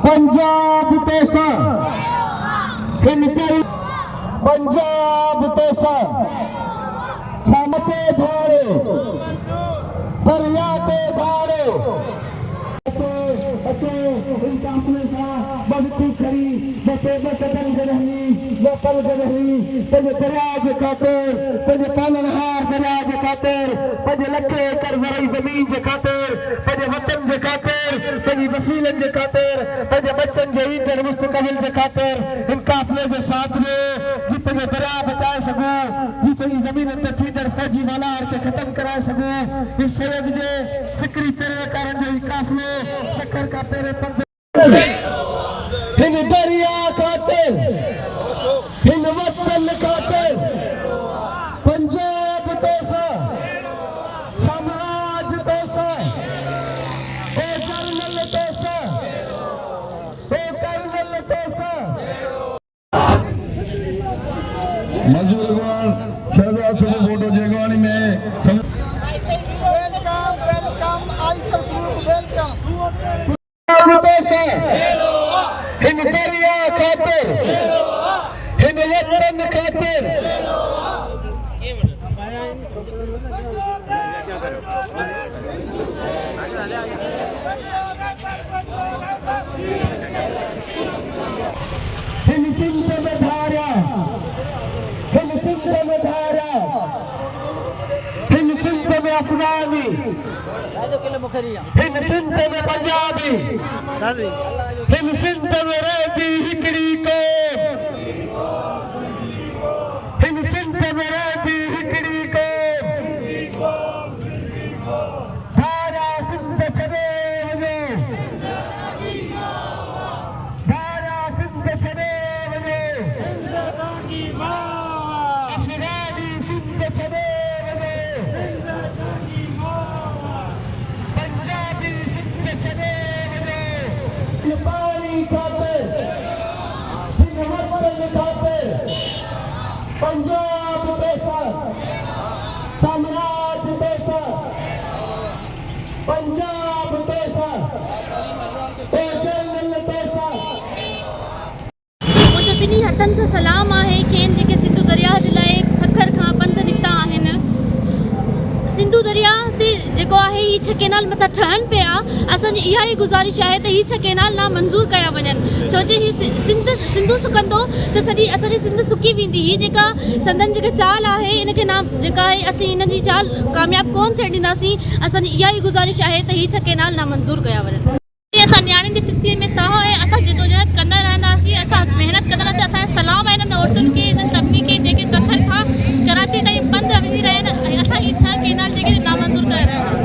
पंजाब तोसा हिंदू पंजाब तोसा छमते धारे फरियाते धारे इन काफिले का बढ़ती खरी बसे बदन गरही बपल गरही तज दरिया खातिर तज पालनहार दरिया खातिर तज लखे कर जरई जमीन जे खातिर तज वतन जे खातिर तज वसीलन जे खातिर तज बच्चन जे ईंदड़ मुस्तक़बिल जे खातिर इन काफिले जे साथ में जितने दरिया बचाए सघूं जितनी जमीन ते थींदड़ फौजी वालार खे खत्म कराए सघूं इस शहर जे फिक्री पैरवेकारनि जो काफिलो शक्कर का तेरे पंथ हिन दरिया खातिर हिन वतन खातिर पंजाब तोसा समाज तोसा ओ कर्नल तोसा मंजूर अग्रवाल शहजाद सब फोटो जेगवानी में वेलकम आइसर ग्रुप वेलकम हिन दरिया खातिर हिन वतन खातिर हिन सिंध में धारा हिन सिंध में धारा हिन सिंध में अफगानी हिन सिंध में पंजाबी हिन सिंध में रहती हिकड़ी कौम हिन सिंध में रहती हिकड़ी कौम धारा सिंध छॾे वञो धारा सिंध छॾे वञो अफगानी सिंध छॾे वञो पंजाबी सिंध छॾे वञो पाणी खातिर हिन वतन खातिर पंजाब तोसा साम्राज्य तोसा पंजाब तोसा ओ जनरल तोसा मुझे ॿिन्ही हथनि सां सलाम आहे खेनि जेके सिंधु दरिया जे लाइ सखर खां पंध निकिता आहिनि। सिंधु दरिया ते जेको आहे ही 6 केनाल मथां ठहनि पिया। असांजी इहा ई गुज़ारिश आहे त ही 6 केनाल ना मंज़ूर कया वञनि छो जे ही सिंधु सुकंदो त सॼी असांजी सिंध सुकी वेंदी। ही जेका संदन जेका चाल आहे इनखे ना जेका आहे असीं इन जी चाल कामयाब कोन थियण ॾींदासीं। असांजी इहा ई गुज़ारिश आहे त ही 6 केनाल ना मंज़ूर कया वञनि। असां न्याणियुनि जी सिसीअ में साह आहे। असां जिदोजहद कंदा रहंदासीं। असां महिनत कंदा रहंदासीं। असांजो सलाम आहे इन्हनि औरतुनि खे इन्हनि सभिनी खे जेके सखर खां कराची ताईं पंध वञी रहिया आहिनि। असां ही 6 केनाल जेके नामंज़ूर करे रहिया आहियूं।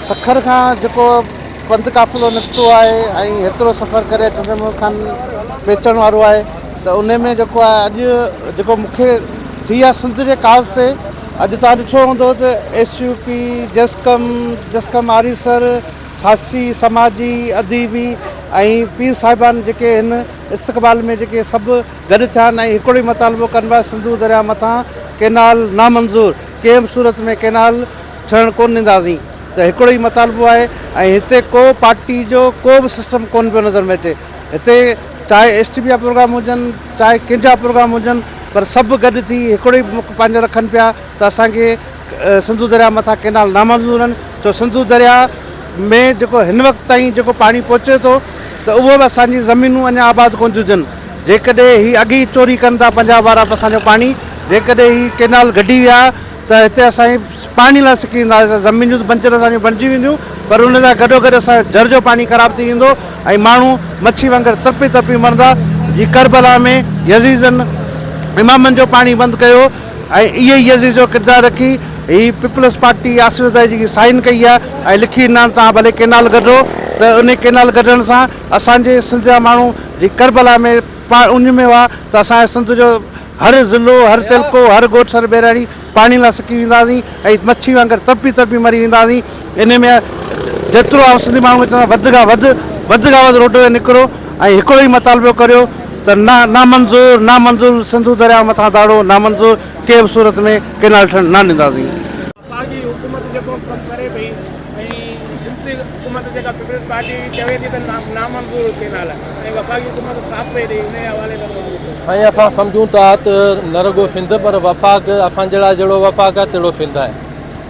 सखर खां जेको पंध काफ़िलो निकितो आहे ऐं हेतिरो सफ़र करे टनमो खान बेचण वारो आहे त उन में जेको आहे अॼु जेको मूंखे थी आहे सिंध जे काज़ ते अॼु तव्हां ॾिठो हूंदो त SUP जसकम आरीसर सासी समाजी अदीबी ऐं पीर साहिबान जेके हिन इस्तक़बाल में जेके सभु गॾु थिया आहिनि ऐं हिकिड़ो ई मुतालबो कनि पिया सिंधु दरिया मथां केनाल नामंज़ूर कंहिं बि सूरत में केनाल ठहणु कोन ॾींदासीं। त हिकिड़ो ई मुतालबो आहे ऐं हिते को पार्टी जो को बि सिस्टम कोन पियो नज़र में अचे। हिते चाहे STP जा प्रोग्राम हुजनि चाहे कंहिंजा प्रोग्राम हुजनि पर सभु गॾु थी हिकिड़ो ई पंहिंजो रखनि पिया त असांखे सिंधु दरिया मथां केनाल नामंज़ूर आहिनि। छो सिंधु दरिया में जेको हिन वक़्तु ताईं जेको पाणी पहुचे थो त उहो बि असांजी ज़मीनूं अञा आबाद कोन थियूं थियनि। जेकॾहिं ही अॻी चोरी कनि था पंजाब वारा असांजो पाणी जेकॾहिं ही केनाल गॾी विया त हिते असांजी पाणी लाइ सिकी वेंदासीं। ज़मीनियूं बंचर असांजूं बणिजी वेंदियूं पर उन सां गॾोगॾु असांजो जर जो पाणी ख़राबु थी वेंदो ऐं माण्हू मच्छी वांगुरु तड़पी मरंदा। जीअं करबला में यज़ीज़नि इमामनि जो पाणी बंदि कयो ऐं इहे ई यज़ीज़ जो किरदारु रखी ही पीपल्स पार्टी आसिफ ज़ई जी साइन कई आहे ऐं लिखी ॾिना तव्हां भले केनाल कढो त उन केनाल कढण सां असांजे सिंध जा माण्हू जीअं करबला में उन में हुआ त असांजे सिंध जो हर ज़िलो हर तिलको हर ॻोठ हर बेराणी पाणी लाइ सिकी वेंदासीं ऐं मच्छी वांगुरु तड़पी मरी वेंदासीं। इन में जेतिरो आहे सिंधी माण्हू चवंदा वधि खां वधि रोड ते निकिरो ऐं हिकिड़ो ई मुतालबो करियो त नामंज़ूर सिंधु दरिया मथां दाड़ो नामंज़ूर कंहिं बि सूरत में केनाल ठहण न ॾींदासीं। हुकूमत जेको कमु करे पई ऐं सिंधी हुकूमत जेका पीपल्स पार्टी चवे थी त नामंजूर केनाल ऐं वफ़ाक़ी हुकूमत साफ़ पई ॾे, उन हवाले खां साईं असां सम्झूं था त न रुॻो सिंध पर वफ़ाक़ असां जहिड़ो वफ़ाक़ आहे तहिड़ो सिंध आहे।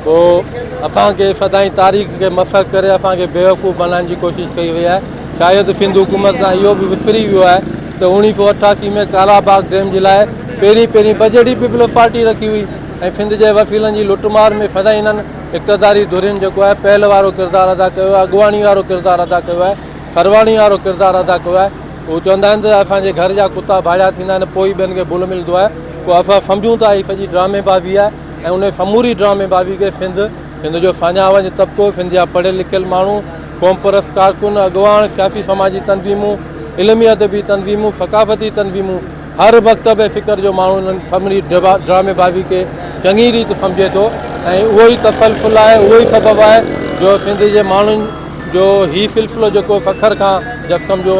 पोइ असांखे सदाईं तारीख़ खे मसख़ करे असांखे बेवकूफ़ बनाइण जी कोशिशि कई वई आहे। शायदि सिंध हुकूमत सां इहो बि विसरी वियो आहे त 1988 में कालाबाग डैम जे लाइ पहिरीं बजट ई पीपल्स पार्टी रखी हुई ऐं सिंध जे वसीलनि जी लुटमार में सदाईं इन्हनि इक़्तिदारी धुरियुनि जेको आहे पहल वारो किरदारु अदा कयो आहे, अॻुवाणी वारो किरदारु अदा कयो आहे, सरवाणी वारो किरदारु अदा कयो आहे। उहे चवंदा आहिनि त असांजे घर जा कुता भाॼा थींदा आहिनि, पोइ ॿियनि खे भुल मिलंदो आहे। पोइ असां सम्झूं था हीअ सॼी ड्रामेबाज़ी आहे ऐं उन समूरी ड्रामेबाज़ी खे सिंध जो साञावंज तबिको, सिंध जा पढ़ियल लिखियल माण्हू, क़ौम परस्त कारकुन, अॻुवान, सियासी समाजी तंज़ीमूं, इल्मी अदबी तंज़ीमूं, सक़ाफ़ती तंज़ीमूं, हर मकतब फ़िक्र जो माण्हू इन्हनि समूरी ड्रामेबाज़ी खे चङी रीति सम्झे थो ऐं उहो ई तसलसल आहे, उहो ई सबबु आहे जो सिंध जे माण्हुनि जो हीउ सिलसिलो जेको फ़खर खां जस्कम जो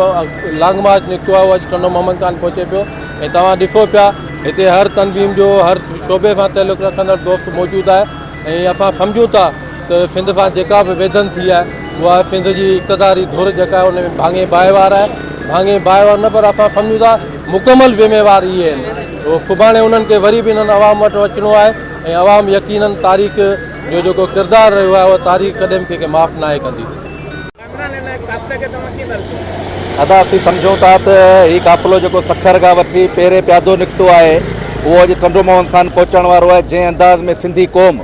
लॉन्ग मार्च निकितो आहे, उहो अॼु टंडो मोहम्मद ख़ान पहुचे पियो। ऐं तव्हां ॾिसो पिया हिते हर तंज़ीम जो हर शोबे सां तालुक़ु रखंदड़ दोस्त मौजूदु आहे ऐं असां सम्झूं था त सिंध सां जेका बि वेदन थी आहे उहा सिंध जी इक़्तिदारी धुर जेका आहे उन में भाङे बाहिवार आहे। भाङे बाहिवार न पर असां सम्झूं था मुकमल ज़िम्मेवार इहे आहिनि। सुभाणे उन्हनि खे वरी बि इन्हनि आवाम वटि अचिणो आहे ऐं आवाम यकीनन तारीख़ जो जेको किरदारु रहियो आहे उहा तारीख़ कॾहिं कंहिंखे माफ़ु नाहे कंदी। अदा असीं सम्झूं था त हीउ क़ाफ़िलो जेको सखर खां वठी पहिरें प्यादो निकितो आहे उहो अॼु टंडो मोहम्मद ख़ान पहुचण वारो आहे। जंहिं अंदाज़ में सिंधी क़ौम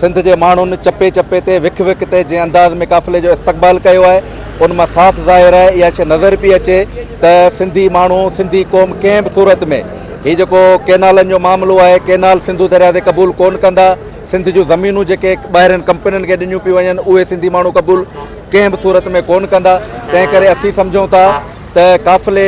सिंध जे माण्हुनि चपे चपे ते विख विख ते जंहिं अंदाज़ में क़ाफ़िले जो इस्तक़बाल कयो आहे उन मां साफ़ ज़ाहिर आहे, इहा शइ नज़र पई अचे त सिंधी माण्हू सिंधी क़ौम कंहिं बि सूरत में हीउ जेको केनालनि जो मामिलो आहे, केनाल सिंधु दरिया ते क़बूल कोन कंदा। सिंध जूं ज़मीनूं जेके ॿाहिरिनि कंपनियुनि खे ॾिनियूं पियूं वञनि उहे सिंधी माण्हू क़बूल कंहिं बि सूरत में कोन कंदा। तंहिं करे असीं सम्झूं था त क़ाफ़िले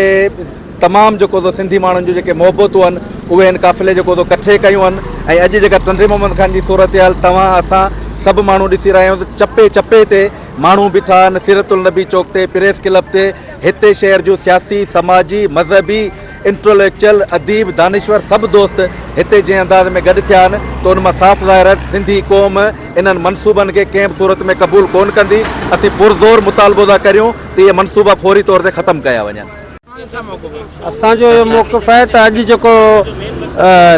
तमामु जेको तो सिंधी माण्हुनि जूं जेके मोहबतूं आहिनि उहे हिन क़ाफ़िले जेको तो कठे कयूं आहिनि। ऐं अॼु जेका टंडे मोहम्मद ख़ान जी सूरत हाल तव्हां असां सभु माण्हू ॾिसी रहिया आहियूं त चपे चपे ते माण्हू बीठा आहिनि, सीरतुल नबी चौक ते, प्रेस क्लब ते। हिते शहर जूं सियासी, समाजी, मज़हबी, इंटेलेक्चुअल, अदीब, दानिश्वर सभु दोस्त हिते जंहिं अंदाज़ में गॾु थिया आहिनि त उन मां साफ़ ज़ाहिर आहे सिंधी क़ौम इन्हनि मनसूबनि खे कंहिं बि सूरत में क़बूल कोन कंदी। असीं पुरज़ोर मुतालबो था करियूं त इहे मनसूबा फौरी तौर ते ख़तमु कया वञनि। असांजो इहो मौक़िफ़ आहे त अॼु जेको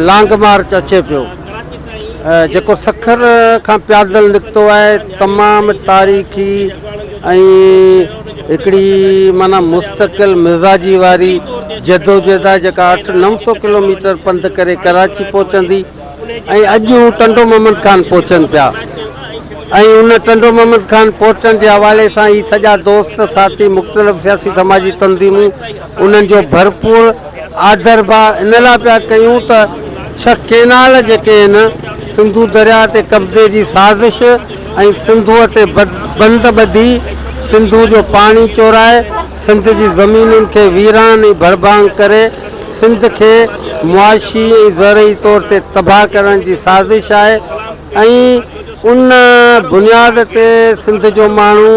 लॉन्ग मार्च अचे पियो, जेको सखर खां प्यादल निकितो आहे, तमामु तारीख़ी ऐं हिकिड़ी माना मुस्तक़िल मिज़ाजी वारी जदोजहद आहे जेका 800-900 किलोमीटर पंधु करे कराची पहुचंदी ऐं अॼु टंडो मोहम्मद ख़ान पहुचनि पिया। ऐं उन टंडो मोहम्मद ख़ान पहुचण जे हवाले सां ई सॼा दोस्त साथी मुख़्तलिफ़ सियासी समाजी तंज़ीमूं उन्हनि जो भरपूर आदर भाव इन लाइ पिया कयूं त 6 केनाल जेके आहिनि सिंधु दरिया ते कब्ज़े जी साज़िश ऐं सिंधूअ ते बंद ॿधी सिंधु जो पाणी चोराए सिंध जी ज़मीनुनि खे वीरान ऐं बर्बाद करे सिंध खे मुआशी ऐं ज़रई तौर ते तबाह करण जी साज़िश आहे। ऐं उन बुनियाद ते सिंध जो माण्हू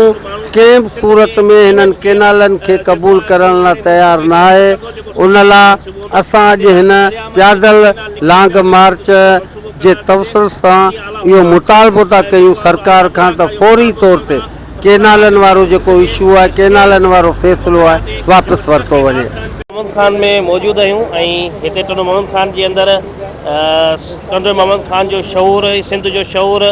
कंहिं बि सूरत में हिननि केनालनि खे क़बूल करण लाइ तयारु न आहे। उन लाइ असां अॼु हिन प्यादल लॉन्ग मार्च जे तवसल सां इहो मुतालबो था कयूं सरकार खां त फौरी तौर ते केनालनि वारो जेको इशू आहे, केनालनि वारो फ़ैसिलो आहे, वापसि वरितो वञे। मोहम्मद ख़ान में मौजूदु आहियूं ऐं हिते टंडो मोहम्मद ख़ान जे अंदरि टंडो मोहम्मद ख़ान जो शऊर, सिंध जो शऊर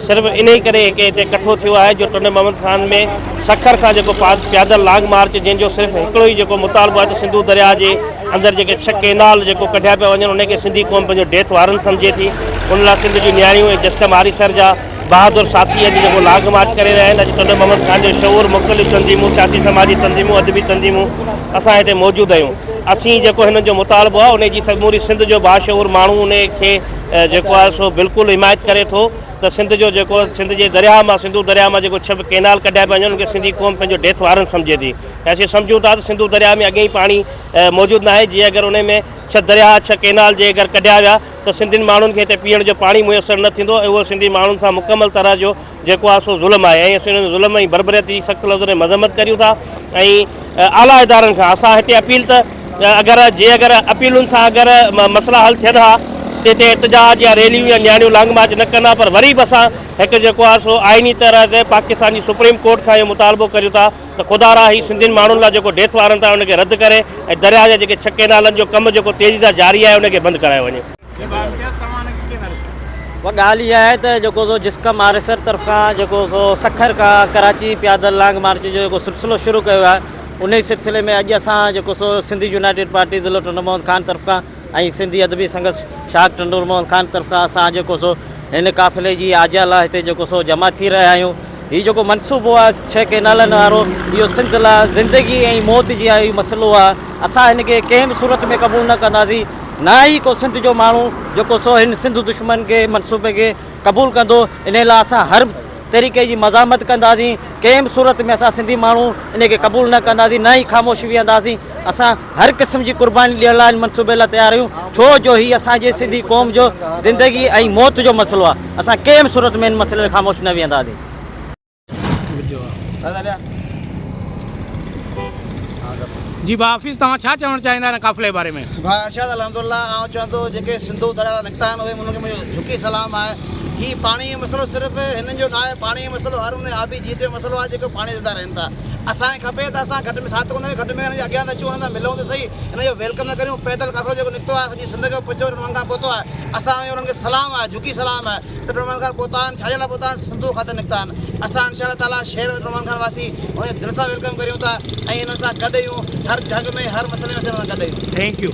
सिर्फ़ु इन ई करे हिते इकठो थियो आहे जो टंडो मोहम्मद ख़ान में सखर खां जेको प्यादल लॉन्ग मार्च जंहिंजो सिर्फ़ु हिकिड़ो ई जेको मुतालबो आहे त सिंधु दरिया जे अंदरि जेके 6 केनाल जेको कढिया पिया वञनि उनखे सिंधी क़ौम पंहिंजो डेथ वारंट सम्झे थी। उन लाइ सिंध जूं न्याणियूं ऐं जस्कम आरिसर जा बहादुर साथी अॼु जेको लॉन्ग मार्च करे रहिया आहिनि। अॼु टंडो मोहम्मद ख़ान जो शऊर, मुख़्तलिफ़ तंज़ीमूं, सियासी समाजी तंज़ीमूं, अदबी तंज़ीमूं असां हिते मौजूदु आहियूं। असीं जेको हिन जो मुतालबो आहे उन जी समूरी सिंध जो बाशऊर माण्हू उन खे जेको आहे सो बिल्कुलु हिमायत करे थो त सिंध जो जेको सिंध जे दरिया मां सिंधु दरिया मां जेको 6 केनाल कढिया पिया वञनि उनखे सिंधी क़ौम पंहिंजो डेथ वारंट सम्झे थी। असीं सम्झूं था त सिंधु दरिया में अॻे ई पाणी मौजूदु न आहे। जीअं अगरि उन में 6 दरिया 6 केनाल जे अगरि कढिया विया त सिंधियुनि माण्हुनि खे हिते पीअण जो पाणी मुयसरु न थींदो ऐं उहो सिंधी माण्हुनि सां मुकमल तरह जो जेको आहे सो ज़ुल्म आहे ऐं असीं ज़ुल्म ऐं बरबरीअत जी सख़्तु लफ़्ज़ में मज़म्मत करियूं था। ऐं आला इदारनि खां असां हिते अपील त अगरि अपीलुनि सां अगरि मसइला हल थियनि हा ते एहतजाज या रैलियूं या न्याणियूं लॉन्ग मार्च न कंदा, पर वरी बि असां हिकु जेको आहे सो आइनी तरह ते पाकिस्तान जी सुप्रीम कोर्ट खां इहो मुतालबो करियूं था त ख़ुदा ही सिंधियुनि माण्हुनि लाइ जेको डेथ वारंट आहे उनखे रद्द करे ऐं दरिया जा जेके 6 केनालनि जो कमु जेको तेज़ी सां जारी आहे उनखे बंदि करायो वञे। वो ॻाल्हि इहा आहे त जेको सो जिस्कम आरएसर तरफ़ां जेको सो सखर खां कराची पैदल लॉन्ग मार्च जो जेको सिलसिलो शुरू कयो आहे, उन सिलसिले में अॼु असां जेको सो सिंधी यूनाइटेड पार्टी ज़िलो टंडो मोहन खान तरफ़ां ऐं सिंधी अदबी संघर्ष शाख टंडो मोहन खान तरफ़ां असां जेको सो हिन काफ़िले जी आजा लाइ हिते जेको सो जमा थी रहिया आहियूं। हीउ जेको मनसूबो आहे 6 केनालनि वारो, इहो सिंध लाइ ज़िंदगी ऐं मौत जी इहो मसइलो आहे। असां हिनखे कंहिं बि सूरत में क़बूल न कंदासीं, न ई को सिंध जो माण्हू जेको सो हिन सिंध दुश्मन के मनसूबे खे क़बूल कंदो। इन लाइ असां हर तरीक़े जी मज़ामत कंदासीं। कंहिं बि सूरत में असां सिंधी माण्हू इनखे क़बूल न कंदासीं, न ई ख़ामोश वेहंदासीं। असां हर क़िस्म जी क़ुर्बानी ॾियण लाइ मनसूबे लाइ तयारु आहियूं, छो जो हीउ असांजे सिंधी क़ौम जो ज़िंदगी ऐं मौत जो मसइलो आहे। असां कंहिं बि सूरत में हिन मसइले खे ख़ामोश न वेहंदासीं। जी हाफ़िज़, तव्हां छा चवणु चाहींदा आहियो काफ़िले जे बारे में? भाई अरशद अल्हम्दुलिल्लाह, आउं चवंदो जेके सिंधू दरिया निकिता आहिनि उहे उन्हनि खे मुंहिंजो झुकी सलाम आहे। हीउ पाणी जो मसइलो सिर्फ़ु हिननि जो न आहे, पाणी जो मसइलो हर उन आबी जीत जो मसइलो आहे जेको पाणी ज़िंदा रहनि था। असांखे खपे त असां घटि में साथ कोन घटि में हिन जे अॻियां त अचूं, हुन सां मिलूं त सही, हिन जो वेलकम न करियूं। पैदल काफ़िलो जेको निकितो आहे सॼी सिंध खां पुॼो टुनमन खां पहुतो आहे, असां उन्हनि खे सलाम आहे, झुकी सलाम आहे त टुनमन खां पहुता आहिनि। छाजे लाइ पहुता आहिनि? सिंधू खाते निकिता आहिनि। असां इंशाअल्लाह ताला शहर टुनमन खान वासी उन दिलि सां वेलकम करियूं था ऐं हिननि सां गॾु आहियूं, हर जंग में हर मसइले में असां गॾु आहियूं। Thank U.